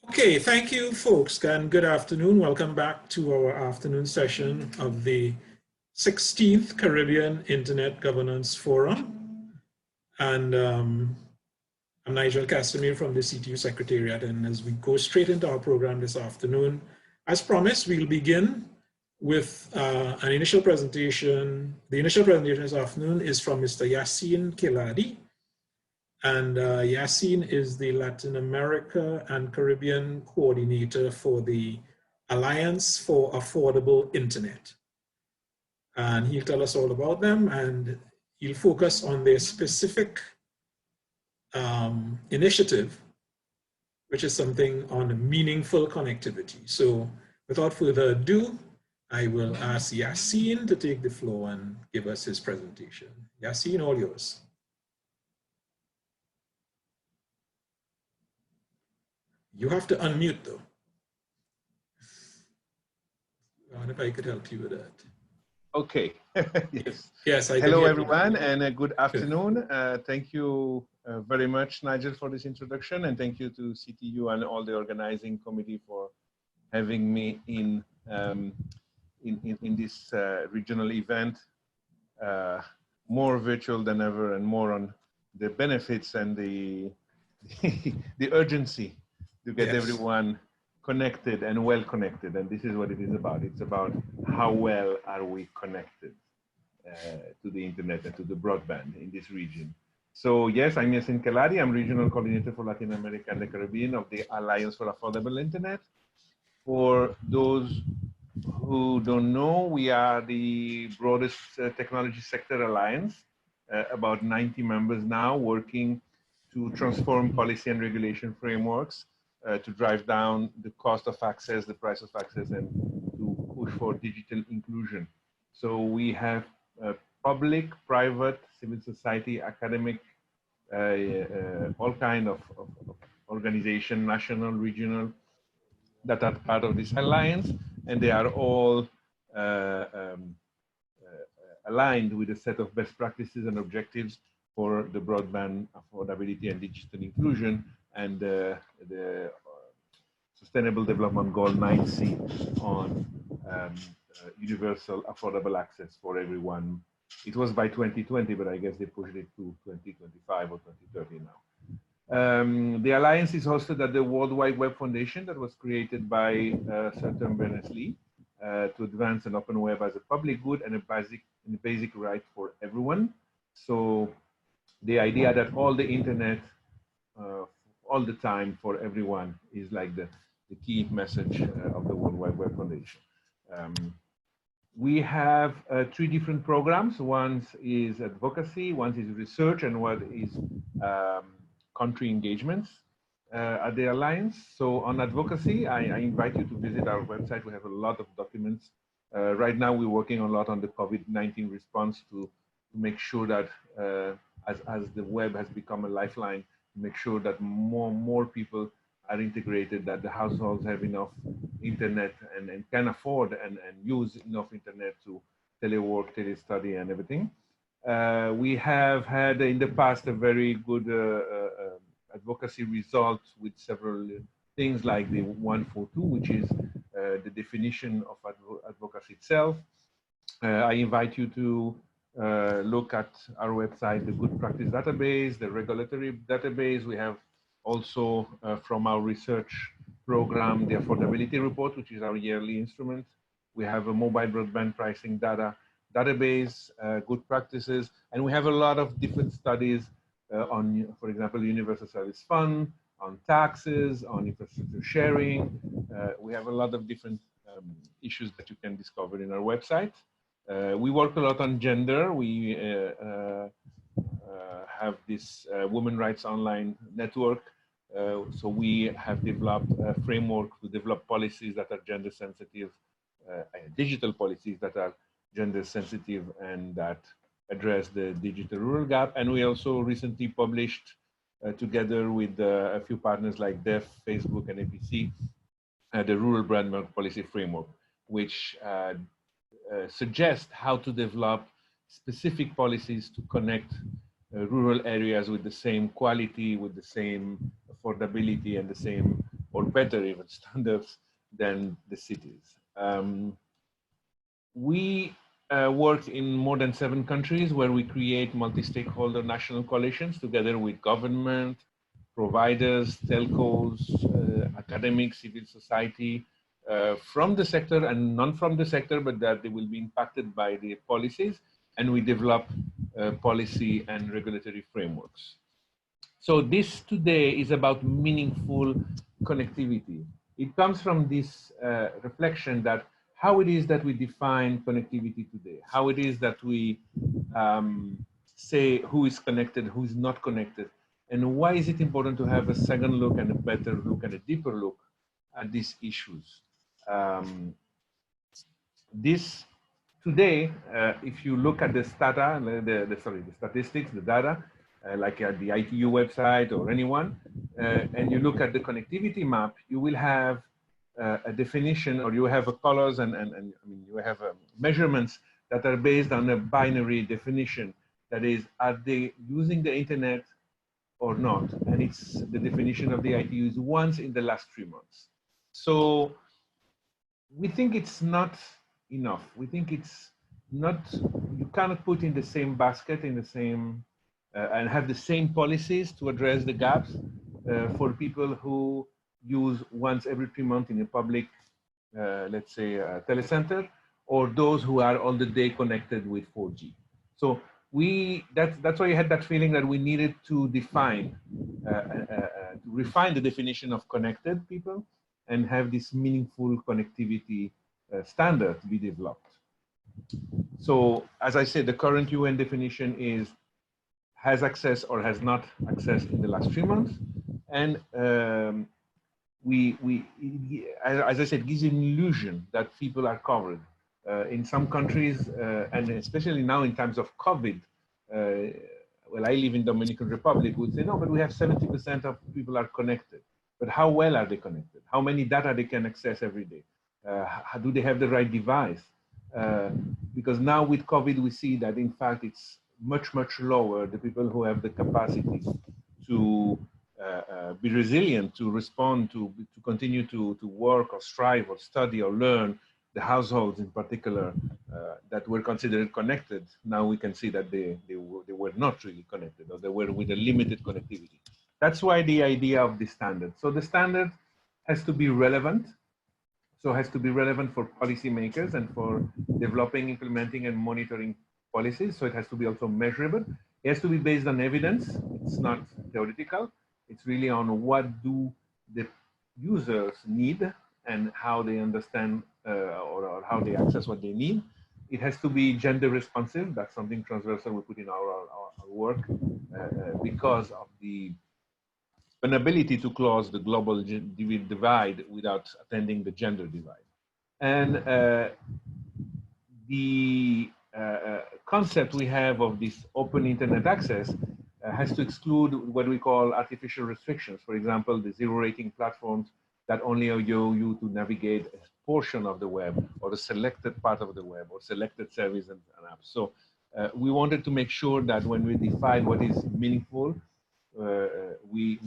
Okay, thank you folks and good afternoon. Welcome back to our afternoon session of the 16th Caribbean Internet Governance Forum. And I'm Nigel Castamere from the CTU Secretariat. And as we go straight into our program this afternoon, as promised, we'll begin with an initial presentation. The initial presentation this afternoon is from Mr. Yacine Khelladi. And Yacine is the Latin America and Caribbean coordinator for the Alliance for Affordable Internet. And he'll tell us all about them, and he'll focus on their specific initiative, which is something on meaningful connectivity. So without further ado, I will ask Yacine to take the floor and give us his presentation. Yacine, all yours. You have to unmute though. I wonder if I could help you with that. Okay. Yes. Yes. Hello, everyone, and a good afternoon. Thank you very much, Nigel, for this introduction, and thank you to CTU and all the organizing committee for having me in this regional event. More virtual than ever, and more on the benefits and the the urgency to get everyone connected and well connected. And this is what it is about. It's about how well are we connected to the internet and to the broadband in this region. So yes, I'm Yacine Khelladi. I'm regional coordinator for Latin America and the Caribbean of the Alliance for Affordable Internet. For those who don't know, we are the broadest technology sector alliance, about 90 members now, working to transform policy and regulation frameworks to drive down the cost of access, the price of access, and to push for digital inclusion. So we have public, private, civil society, academic, all kind of organization, national, regional, that are part of this alliance, and they are all aligned with a set of best practices and objectives for the broadband affordability and digital inclusion, and the Sustainable Development Goal 9C on universal affordable access for everyone. It was by 2020, but I guess they pushed it to 2025 or 2030 now. The Alliance is hosted at the World Wide Web Foundation that was created by Sir Tim Berners-Lee to advance an open web as a public good and a basic right for everyone. So the idea that all the internet, all the time for everyone is like the key message of the World Wide Web Foundation. We have 3 different programs. One is advocacy, one is research, and one is country engagements at the Alliance. So on advocacy, I invite you to visit our website. We have a lot of documents. Right now, we're working a lot on the COVID-19 response to make sure that as the web has become a lifeline, make sure that more people are integrated, that the households have enough internet and can afford and use enough internet to telework, telestudy, and everything. We have had in the past a very good advocacy result with several things like the 142, which is the definition of advocacy itself. I invite you to look at our website, the good practice database, the regulatory database. We have also from our research program, the affordability report, which is our yearly instrument. We have a mobile broadband pricing database, good practices, and we have a lot of different studies on, for example, Universal Service Fund, on taxes, on infrastructure sharing. We have a lot of different issues that you can discover in our website. We work a lot on gender. We have this Women Rights Online network. So we have developed a framework to develop policies that are gender sensitive, digital policies that are gender sensitive and that address the digital rural gap. And we also recently published together with a few partners like DEF, Facebook, and APC, the Rural Broadband Policy Framework, which suggest how to develop specific policies to connect rural areas with the same quality, with the same affordability, and the same or better even standards than the cities. We work in more than 7 countries where we create multi-stakeholder national coalitions together with government, providers, telcos, academics, civil society, from the sector and non from the sector, but that they will be impacted by the policies, and we develop policy and regulatory frameworks. So this today is about meaningful connectivity. It comes from this reflection that how it is that we define connectivity today, how it is that we say who is connected, who is not connected, and why is it important to have a second look and a better look and a deeper look at these issues. This today, if you look at the statistics, the data, like at the ITU website or anyone, and you look at the connectivity map, you will have a definition, or you have a colors and I mean, you have measurements that are based on a binary definition. That is, are they using the internet or not? And it's the definition of the ITU is once in the last 3 months. So we think it's not enough. We think it's not, you cannot put in the same basket, in the same, and have the same policies to address the gaps for people who use once every 3 months in a public, let's say, telecenter, or those who are all the day connected with 4G. So that's why I had that feeling that we needed to define, to refine the definition of connected people and have this meaningful connectivity standard be developed. So as I said, the current UN definition is has access or has not access in the last 3 months. And as I said, gives an illusion that people are covered. In some countries, and especially now in times of COVID, well, I live in Dominican Republic, would say, no, but we have 70% of people are connected. But how well are they connected? How many data they can access every day? Do they have the right device? Because now with COVID, we see that in fact, it's much, much lower, the people who have the capacity to be resilient, to respond, to continue to work or strive or study or learn. The households in particular that were considered connected, now we can see that they were not really connected, or they were with a limited connectivity. That's why the idea of the standard. So the standard has to be relevant. So it has to be relevant for policymakers and for developing, implementing, and monitoring policies. So it has to be also measurable. It has to be based on evidence. It's not theoretical. It's really on what do the users need and how they understand or how they access what they need. It has to be gender responsive. That's something transversal we put in our work because of the inability to close the global divide without attending the gender divide. And the concept we have of this open internet access has to exclude what we call artificial restrictions. For example, the zero rating platforms that only allow you to navigate a portion of the web or a selected part of the web or selected services and apps. So we wanted to make sure that when we define what is meaningful, we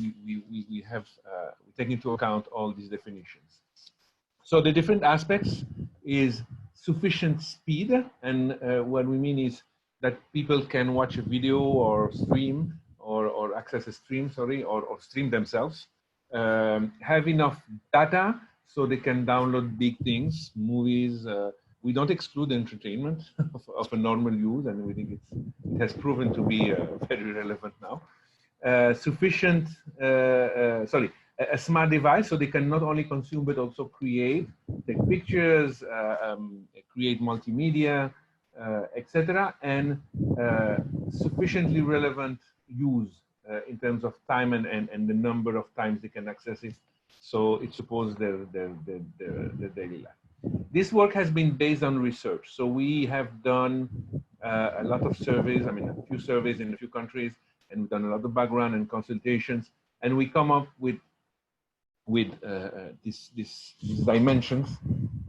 take into account all these definitions. So the different aspects is sufficient speed, and what we mean is that people can watch a video or stream or access a stream, sorry, or stream themselves. Have enough data so they can download big things, movies. We don't exclude entertainment of a normal use, and we think it has proven to be very relevant now. Sufficient, a smart device so they can not only consume but also create, take pictures, create multimedia, etc., and sufficiently relevant use in terms of time and the number of times they can access it, so it supports their daily life. This work has been based on research. So we have done a lot of surveys, I mean, a few surveys in a few countries, and we've done a lot of background and consultations, and we come up with these dimensions.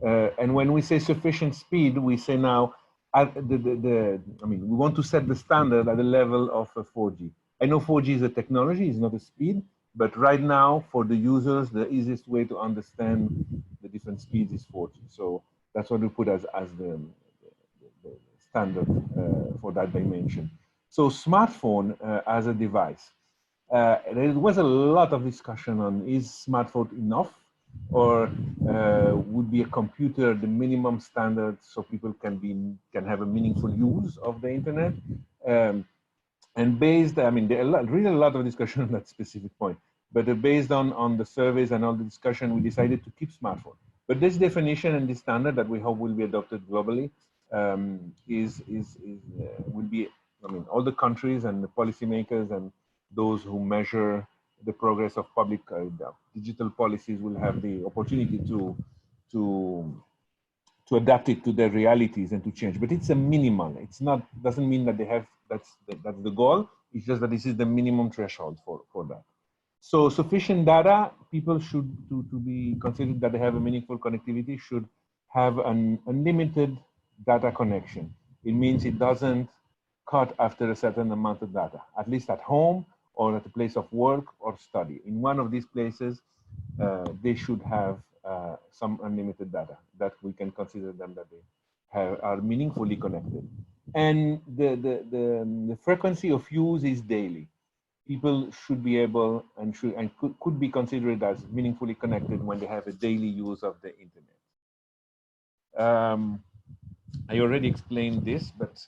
And when we say sufficient speed, we say now, I mean, we want to set the standard at the level of 4G. I know 4G is a technology, it's not a speed, But right now, for the users, the easiest way to understand the different speeds is 4G. So that's what we put as the standard for that dimension. So smartphone as a device. There was a lot of discussion on, is smartphone enough, or would be a computer the minimum standard so people can have a meaningful use of the internet? And based, I mean, there are really a lot of discussion on that specific point. But based on the surveys and all the discussion, we decided to keep smartphone. But this definition and this standard that we hope will be adopted globally will be, I mean, all the countries and the policymakers and those who measure the progress of public digital policies will have the opportunity to adapt it to their realities and to change. But it's a minimal. It's not, doesn't mean that they have, that's the goal. It's just that this is the minimum threshold for that. So sufficient data, people should, to be considered that they have a meaningful connectivity, should have an unlimited data connection. It means it doesn't cut after a certain amount of data, at least at home or at a place of work or study. In one of these places, they should have some unlimited data that we can consider them that they are meaningfully connected. And the frequency of use is daily. People should be able and could be considered as meaningfully connected when they have a daily use of the internet. I already explained this, but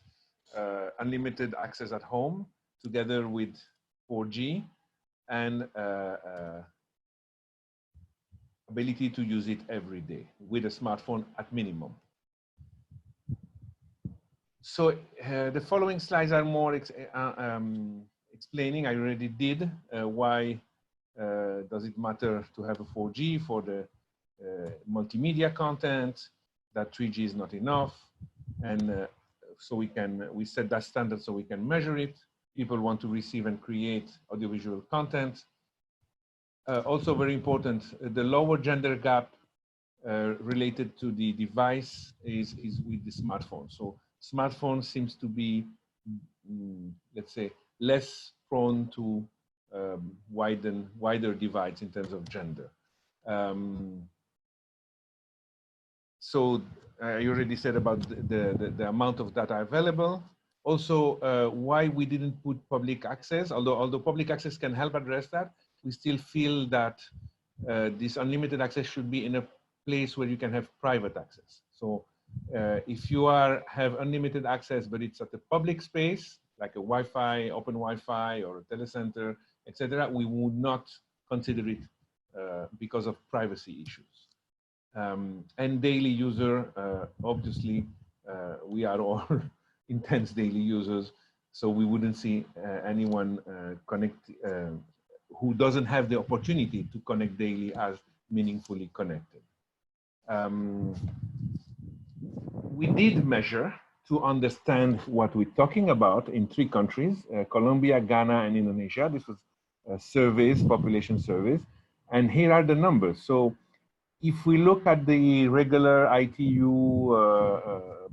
unlimited access at home together with 4G and ability to use it every day with a smartphone at minimum. So the following slides are more explaining. I already did why does it matter to have a 4G for the multimedia content, that 3G is not enough, and so we set that standard so we can measure it. People want to receive and create audiovisual content. Also very important, the lower gender gap related to the device is with the smartphone. So smartphone seems to be, let's say, less prone to wider divides in terms of gender. So I already said about the amount of data available. Also, why we didn't put public access, although public access can help address that, we still feel that this unlimited access should be in a place where you can have private access. So if you have unlimited access, but it's at a public space, like a Wi-Fi, open Wi-Fi, or a telecenter, etc., we would not consider it because of privacy issues. And daily user, obviously, we are all intense daily users, so we wouldn't see anyone who doesn't have the opportunity to connect daily as meaningfully connected. We did measure to understand what we're talking about in 3 countries, Colombia, Ghana, and Indonesia. This was surveys, population surveys, and here are the numbers. So if we look at the regular ITU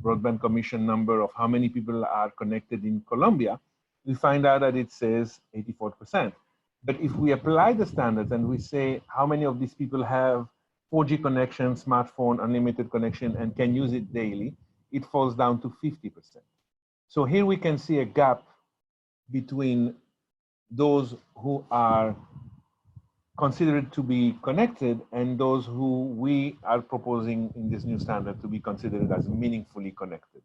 Broadband Commission number of how many people are connected in Colombia, we find out that it says 84%. But if we apply the standards and we say how many of these people have 4G connection, smartphone, unlimited connection, and can use it daily, it falls down to 50%. So here we can see a gap between those who are considered to be connected and those who we are proposing in this new standard to be considered as meaningfully connected.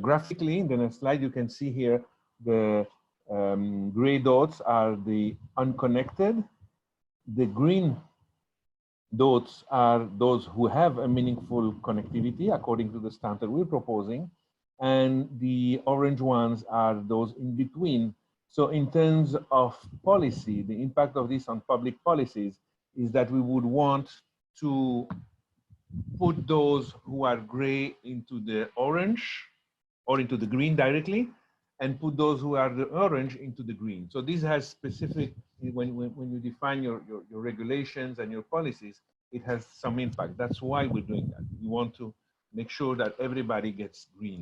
Graphically, in the next slide, you can see here the gray dots are the unconnected. The green dots are those who have a meaningful connectivity according to the standard we're proposing. And the orange ones are those in between. So in terms of policy, the impact of this on public policies is that we would want to put those who are gray into the orange or into the green directly, and put those who are the orange into the green. So this has specific, when you define your regulations and your policies, it has some impact. That's why we're doing that. We want to make sure that everybody gets green.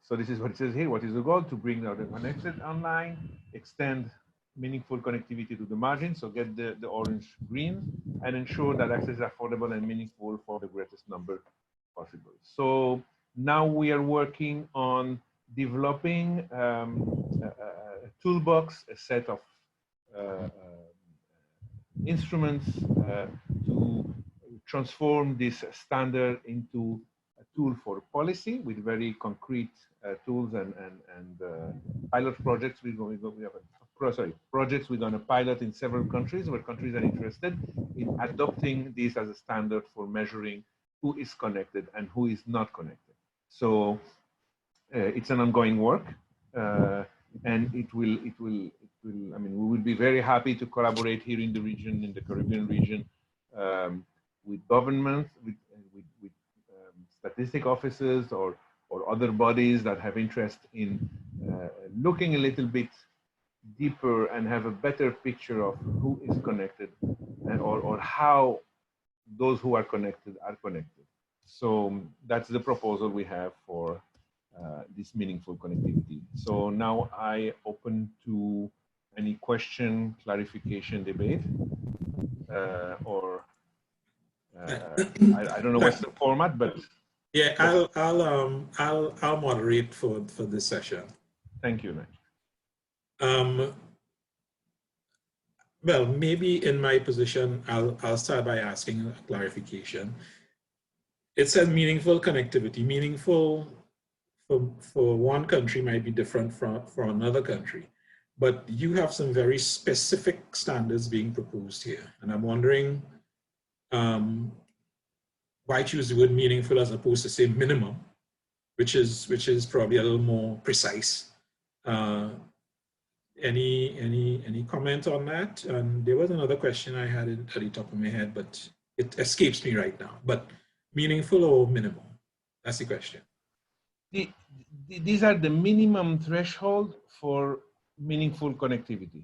So this is what it says here. What is the goal? To bring the connected online, extend meaningful connectivity to the margin, so get the orange green, and ensure that access is affordable and meaningful for the greatest number possible. So now we are working on developing a toolbox, a set of instruments to transform this standard into a tool for policy with very concrete tools and pilot projects. Projects we're going to pilot in several countries where countries are interested in adopting this as a standard for measuring who is connected and who is not connected. So it's an ongoing work, and it will. I mean, we will be very happy to collaborate here in the region, in the Caribbean region, with governments, with statistic offices or other bodies that have interest in looking a little bit deeper and have a better picture of who is connected and or how those who are connected are connected. So that's the proposal we have for this meaningful connectivity. So now I open to any question, clarification, debate, or I don't know what's the format, but yeah, I'll moderate for this session. Thank you, Nick. Well, maybe in my position, I'll start by asking a clarification. It says meaningful connectivity. Meaningful for one country might be different for another country, but you have some very specific standards being proposed here, and I'm wondering why choose the word meaningful as opposed to say minimum, which is probably a little more precise. Any comment on that? And there was another question I had at the top of my head, but it escapes me right now. But meaningful or minimal? That's the question. These are the minimum threshold for meaningful connectivity.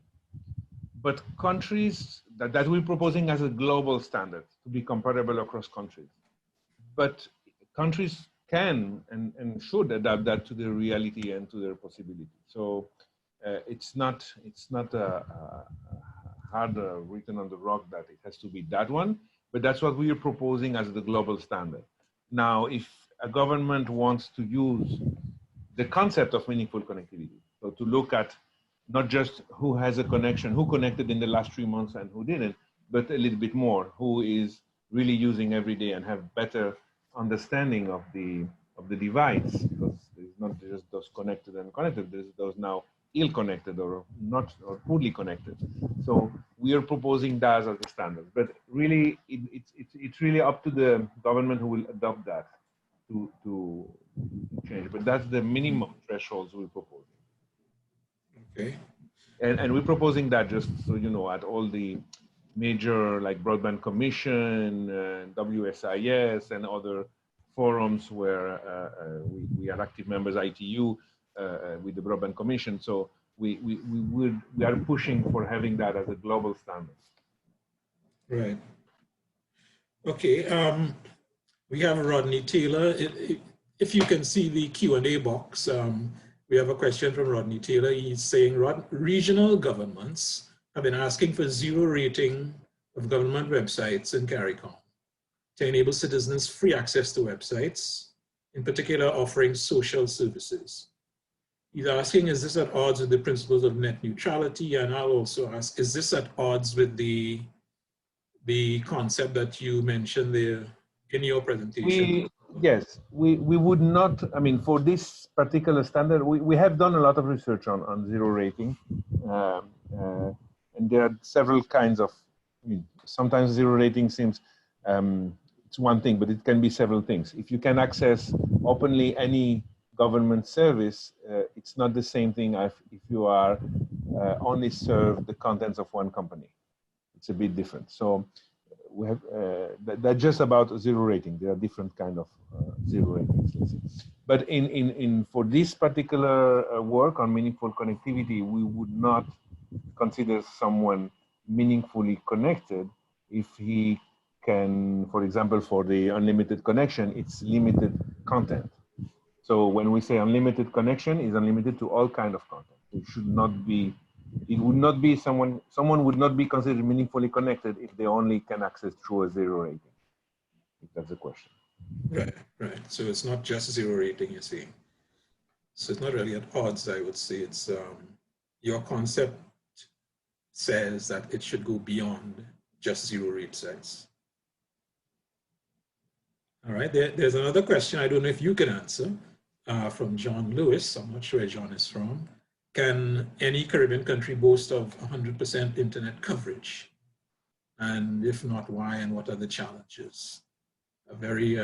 But countries that we're proposing as a global standard to be comparable across countries. But countries can and should adapt that to their reality and to their possibility. So it's not hard written on the rock that it has to be that one, but that's what we are proposing as the global standard. Now, if a government wants to use the concept of meaningful connectivity, so to look at not just who has a connection, who connected in the last 3 months and who didn't, but a little bit more, who is really using every day and have better understanding of the divides, because there's not just those connected and connected, there's those now ill-connected or not, or poorly connected. So we are proposing that as a standard, but really it's really up to the government who will adopt that to change. But that's the minimum thresholds we're proposing. Okay. And we're proposing that, just so you know, at all the major like Broadband Commission, WSIS, and other forums where we are active members, ITU, with the Broadband Commission. So we are pushing for having that as a global standard. Right. Okay. We have Rodney Taylor. If you can see the Q&A box, we have a question from Rodney Taylor. He's saying regional governments have been asking for 0 rating of government websites in CARICOM to enable citizens free access to websites, in particular offering social services. He's asking, is this at odds with the principles of net neutrality? And I'll also ask, is this at odds with the concept that you mentioned there in your presentation? Yes, we would not, I mean, for this particular standard, we have done a lot of research on 0 rating. And there are several kinds of, I mean, sometimes 0 rating seems, it's one thing, but it can be several things. If you can access openly any government service, it's not the same thing as if you are only serve the contents of one company. It's a bit different. So we have that's just about 0 rating. There are different kind of 0 ratings, let's say. But for this particular work on meaningful connectivity, we would not consider someone meaningfully connected if he can, for example, for the unlimited connection, it's limited content. So when we say unlimited connection, is unlimited to all kind of content. It should not be, it would not be someone would not be considered meaningfully connected if they only can access through a 0 rating, if that's the question. Right, right. So it's not just 0 rating, you're saying. So it's not really at odds, I would say. It's your concept says that it should go beyond just 0 rate sites. All right, there's another question. I don't know if you can answer from John Lewis. I'm not sure where John is from. Can any Caribbean country boast of 100% internet coverage? And if not, why, and what are the challenges? A very...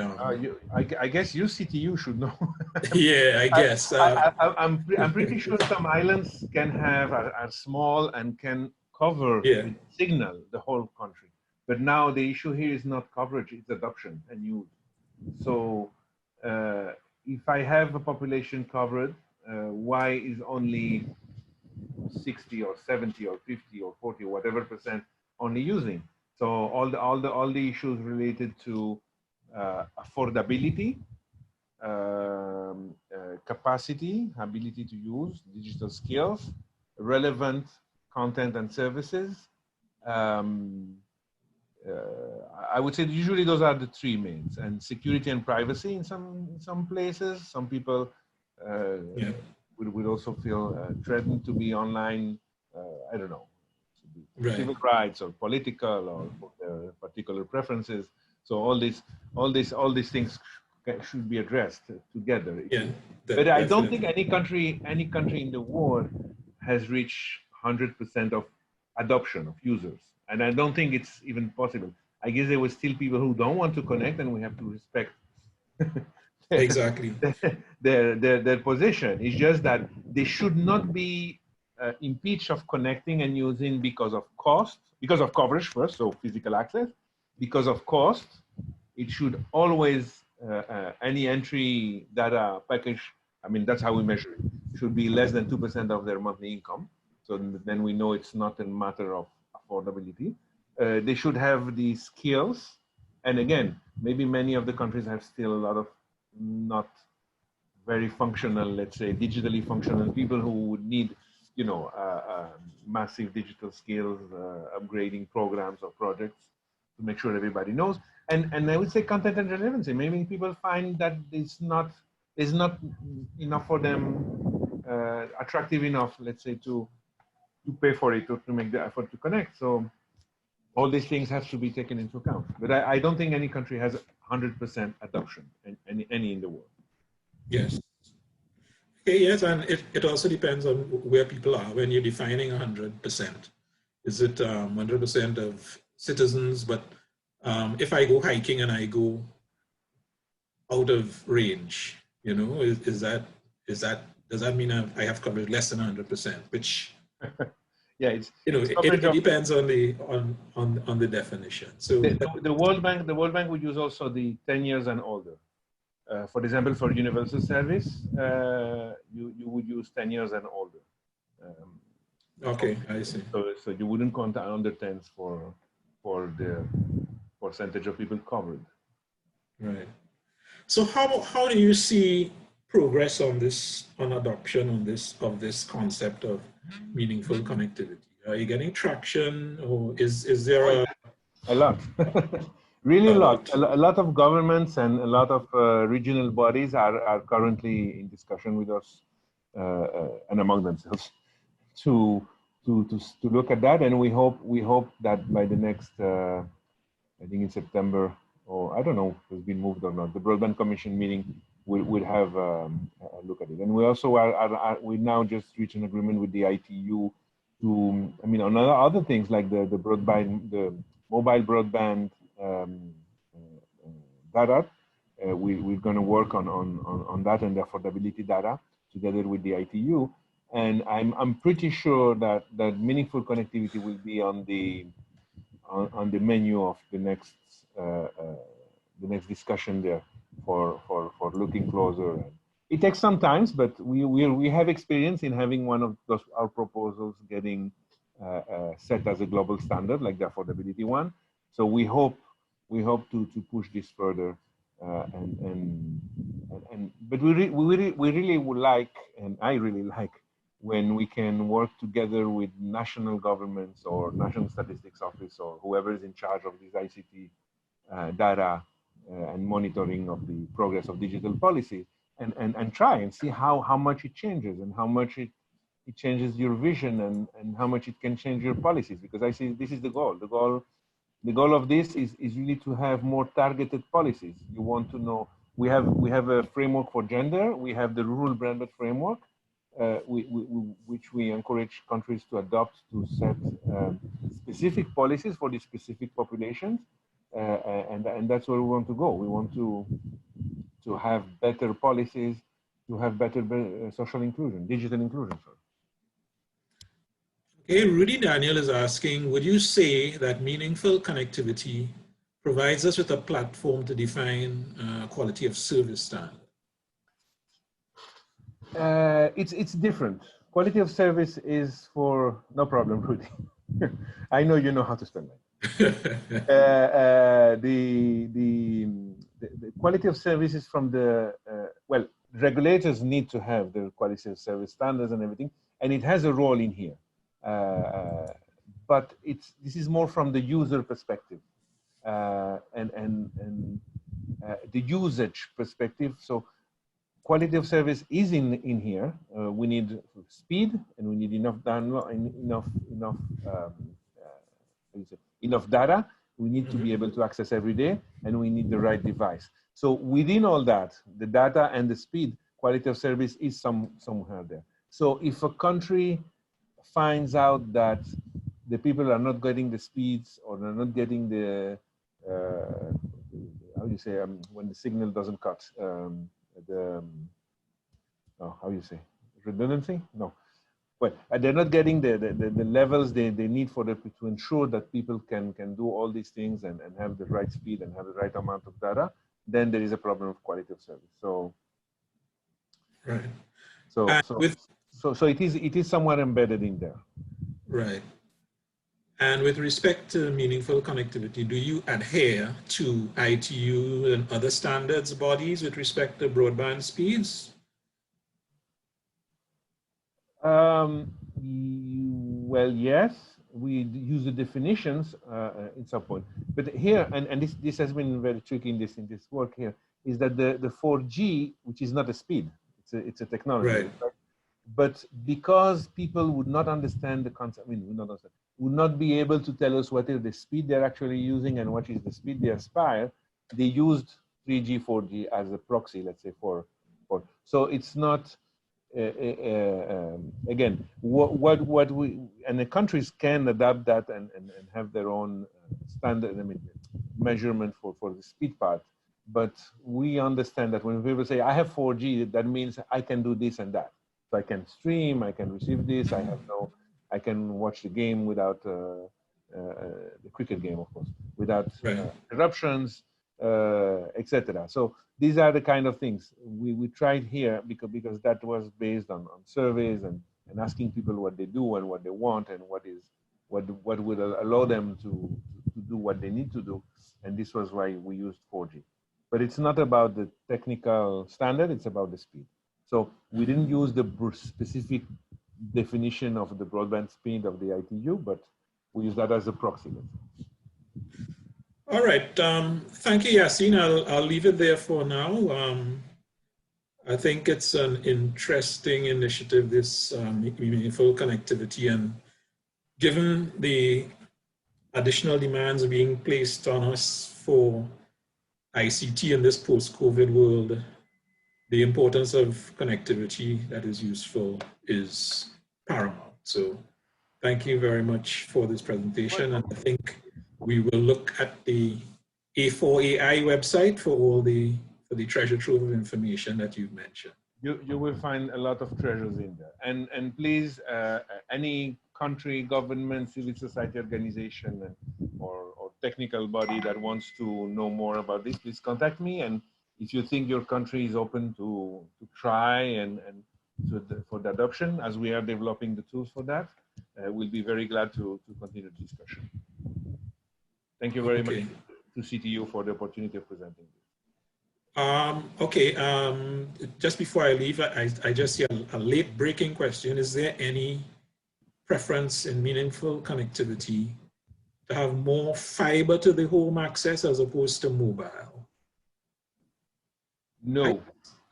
I guess you, CTU, should know. Yeah, I guess. I'm pretty sure some islands can have, are small and can cover Yeah. with signal the whole country. But now the issue here is not coverage, it's adoption and use. So if I have a population covered, why is only 60 or 70 or 50 or 40 or whatever percent only using? So all the issues related to affordability, capacity, ability to use, digital skills, relevant content and services. I would say usually those are the three mains, and security and privacy in some places. Some people Yeah. would also feel threatened to be online. I don't know, Right. civil rights or political or for their particular preferences. So all these things should be addressed together. Yeah, but I don't think any country in the world has reached 100% of adoption of users, and I don't think it's even possible. I guess there were still people who don't want to connect, and we have to respect exactly their position. It's just that they should not be impeached of connecting and using because of cost, because of coverage first, so physical access, because of cost. It should always, any entry data package, I mean, that's how we measure it, should be less than 2% of their monthly income. So then we know it's not a matter of affordability. They should have the skills. And again, maybe many of the countries have still a lot of not very functional, let's say, digitally functional people who would need, massive digital skills, upgrading programs or projects to make sure everybody knows. And I would say content and relevancy. Maybe people find that it's not enough for them, attractive enough, let's say, to pay for it or to make the effort to connect. So all these things have to be taken into account. But I don't think any country has 100% adoption, any in the world. Yes. Okay, yes, and it also depends on where people are. When you're defining 100%, is it 100% of citizens? But if I go hiking and I go out of range, does that mean I have covered less than 100%? Which yeah, it depends on the definition. So the World Bank would use also the 10 years and older. For example, for universal service, you would use 10 years and older. Okay, I see. So you wouldn't count under 10s for the percentage of people covered. Right. So how do you see progress on adoption of this concept of meaningful connectivity? Are you getting traction, or is there a lot? Really a lot. A lot of governments and a lot of regional bodies are currently in discussion with us and among themselves to look at that, and we hope that by the next I think in September, or I don't know if it's been moved or not, the Broadband Commission meeting will have a look at it. And we also we now just reached an agreement with the ITU to, I mean, on other things like the broadband, the mobile broadband data. We're going to work on that and the affordability data together with the ITU. And I'm pretty sure that meaningful connectivity will be on the menu of the next discussion there for looking closer. It takes some time, but we have experience in having one of our proposals getting set as a global standard, like the affordability one. So we hope to push this further But we really would like, and I really like, when we can work together with national governments or National Statistics Office or whoever is in charge of these ICT data and monitoring of the progress of digital policy, and try and see how much it changes and how much it changes your vision and how much it can change your policies. Because I see this is the goal. The goal of this is really to have more targeted policies. You want to know, we have a framework for gender, we have the rural branded framework, which we encourage countries to adopt to set specific policies for these specific populations, and that's where we want to go. We want to have better policies, to have better social inclusion, digital inclusion. Sorry. Okay, Rudy Daniel is asking, would you say that meaningful connectivity provides us with a platform to define quality of service standard? It's different. Quality of service is for, no problem, Rudy. I know you know how to spell that. The quality of service is from the, well, regulators need to have the quality of service standards and everything, and it has a role in here. But this is more from the user perspective and the usage perspective. So quality of service is in here. We need speed, and we need enough download, enough data. We need to be able to access every day, and we need the right device. So within all that, the data and the speed, quality of service is somewhere there. So if a country finds out that the people are not getting the speeds, or they're not getting the how do you say, when the signal doesn't cut, how do you say, redundancy? No. Well, they're not getting the levels they need to ensure that people can do all these things and have the right speed and have the right amount of data, then there is a problem of quality of service. So, right. So it is somewhat embedded in there. Right. And with respect to meaningful connectivity, do you adhere to ITU and other standards bodies with respect to broadband speeds? Well, yes, we use the definitions in some point. But here, and this has been very tricky in this work here, is that the 4G, which is not a speed, it's a technology. Right. But because people would not understand the concept, would not be able to tell us what is the speed they're actually using and what is the speed they aspire, they used 3G, 4G as a proxy, let's say, for. So it's not, again, what we, and the countries can adapt that and have their own standard, measurement for the speed part. But we understand that when people say, I have 4G, that means I can do this and that. So I can stream, I can receive this, I can watch the game without, the cricket game, of course, without interruptions, etc. So these are the kind of things we tried here because that was based on surveys and asking people what they do and what they want and what would allow them to do what they need to do. And this was why we used 4G. But it's not about the technical standard, it's about the speed. So we didn't use the specific definition of the broadband speed of the ITU, but we use that as a proxy. All right. Thank you, Yacine. I'll leave it there for now. I think it's an interesting initiative, this meaningful connectivity, and given the additional demands being placed on us for ICT in this post-COVID world, the importance of connectivity that is useful is paramount. So thank you very much for this presentation. And I think we will look at the A4AI website for all the treasure trove of information that you've mentioned. You will find a lot of treasures in there. And please, any country, government, civil society organization, or technical body that wants to know more about this, please contact me. And if you think your country is open to try and for the adoption, as we are developing the tools for that, we'll be very glad to continue the discussion. Thank you very much to CTU for the opportunity of presenting this. Okay, just before I leave, I just see a late breaking question. Is there any preference in meaningful connectivity to have more fiber to the home access as opposed to mobile? I, No,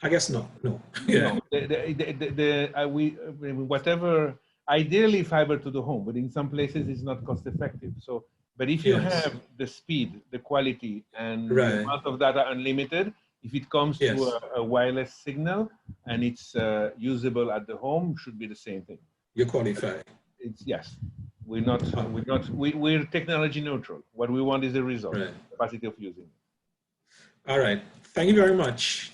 I guess no, no. Yeah, no. Whatever, ideally fiber to the home, but in some places it's not cost effective. So, but if you yes, have the speed, the quality, and the right, amount of data unlimited, if it comes to yes, a wireless signal and it's usable at the home, should be the same thing. you qualify. It's yes. Oh, We're technology neutral. What we want is the result, right. capacity of using it. All right. Thank you very much.